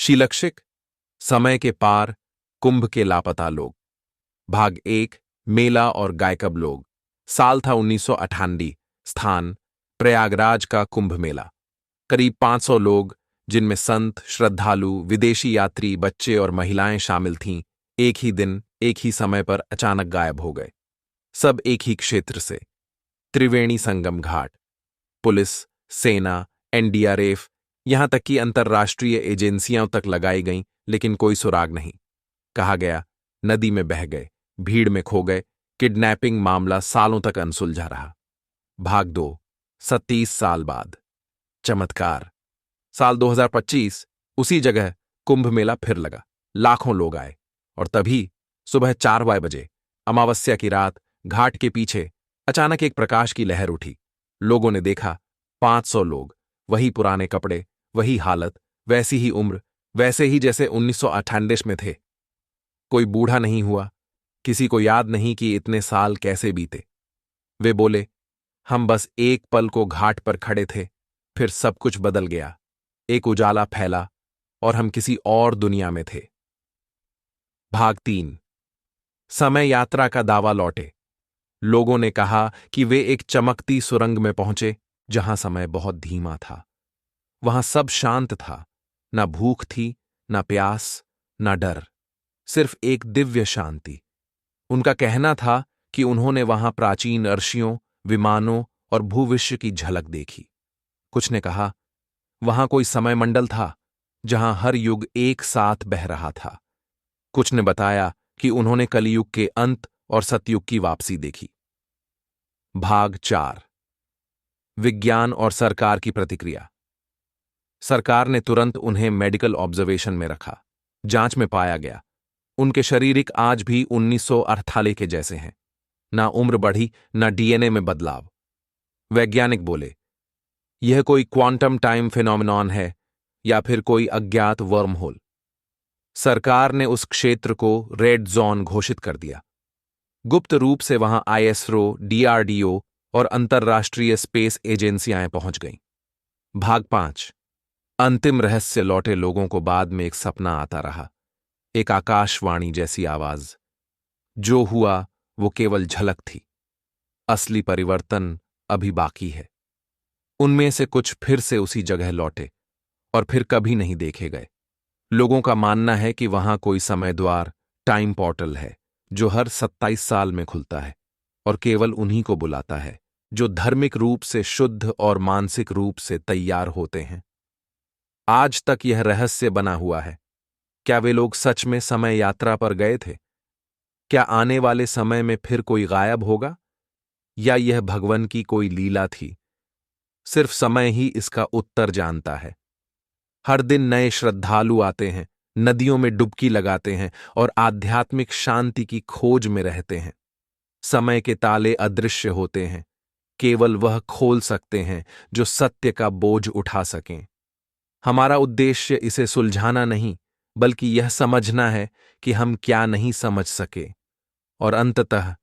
शीलक्षिक, समय के पार, कुंभ के लापता लोग। भाग 1, मेला और गायकब लोग। साल था 1998। स्थान प्रयागराज का कुंभ मेला। करीब 500 लोग, जिनमें संत, श्रद्धालु, विदेशी यात्री, बच्चे और महिलाएं शामिल थीं, एक ही दिन एक ही समय पर अचानक गायब हो गए। सब एक ही क्षेत्र से, त्रिवेणी संगम घाट। पुलिस, सेना, एनडीआरएफ, यहां तक कि अंतर्राष्ट्रीय एजेंसियां तक लगाई गईं, लेकिन कोई सुराग नहीं। कहा गया नदी में बह गए, भीड़ में खो गए। किडनैपिंग मामला सालों तक अनसुलझा रहा। भाग 2, 37 साल बाद। चमत्कार। साल 2025, उसी जगह कुंभ मेला फिर लगा। लाखों लोग आए और तभी सुबह 4 बजे, अमावस्या की रात, घाट के पीछे अचानक एक प्रकाश की लहर उठी। लोगों ने देखा 500 लोग, वही पुराने कपड़े, वही हालत, वैसी ही उम्र, वैसे ही जैसे 1998 में थे। कोई बूढ़ा नहीं हुआ, किसी को याद नहीं कि इतने साल कैसे बीते। वे बोले, हम बस एक पल को घाट पर खड़े थे, फिर सब कुछ बदल गया। एक उजाला फैला और हम किसी और दुनिया में थे। भाग 3, समय यात्रा का दावा लौटे। लोगों ने कहा कि वे एक चमकती सुरंग में पहुंचे, जहां समय बहुत धीमा था। वहां सब शांत था, ना भूख थी, ना प्यास, ना डर, सिर्फ एक दिव्य शांति। उनका कहना था कि उन्होंने वहां प्राचीन अर्शियों, विमानों और भूविश्य की झलक देखी। कुछ ने कहा वहां कोई समय मंडल था, जहां हर युग एक साथ बह रहा था। कुछ ने बताया कि उन्होंने कलियुग के अंत और सतयुग की वापसी देखी। भाग 4, विज्ञान और सरकार की प्रतिक्रिया। सरकार ने तुरंत उन्हें मेडिकल ऑब्जर्वेशन में रखा। जांच में पाया गया उनके शारीरिक आज भी 1948 के जैसे हैं। ना उम्र बढ़ी, ना डीएनए में बदलाव। वैज्ञानिक बोले, यह कोई क्वांटम टाइम फिनोमिनॉन है या फिर कोई अज्ञात वर्म होल। सरकार ने उस क्षेत्र को रेड जोन घोषित कर दिया। गुप्त रूप से वहां आईएसरो, डीआरडीओ और अंतर्राष्ट्रीय स्पेस एजेंसियां पहुंच गईं। भाग 5, अंतिम रहस्य लौटे। लोगों को बाद में एक सपना आता रहा, एक आकाशवाणी जैसी आवाज। जो हुआ वो केवल झलक थी, असली परिवर्तन अभी बाकी है। उनमें से कुछ फिर से उसी जगह लौटे और फिर कभी नहीं देखे गए। लोगों का मानना है कि वहां कोई समय द्वार, टाइम पोर्टल है, जो हर 27 साल में खुलता है और केवल उन्हीं को बुलाता है जो धार्मिक रूप से शुद्ध और मानसिक रूप से तैयार होते हैं। आज तक यह रहस्य बना हुआ है। क्या वे लोग सच में समय यात्रा पर गए थे? क्या आने वाले समय में फिर कोई गायब होगा, या यह भगवान की कोई लीला थी? सिर्फ समय ही इसका उत्तर जानता है। हर दिन नए श्रद्धालु आते हैं, नदियों में डुबकी लगाते हैं और आध्यात्मिक शांति की खोज में रहते हैं। समय के ताले अदृश्य होते हैं, केवल वह खोल सकते हैं जो सत्य का बोझ उठा सकें। हमारा उद्देश्य इसे सुलझाना नहीं, बल्कि यह समझना है कि हम क्या नहीं समझ सके और अंततः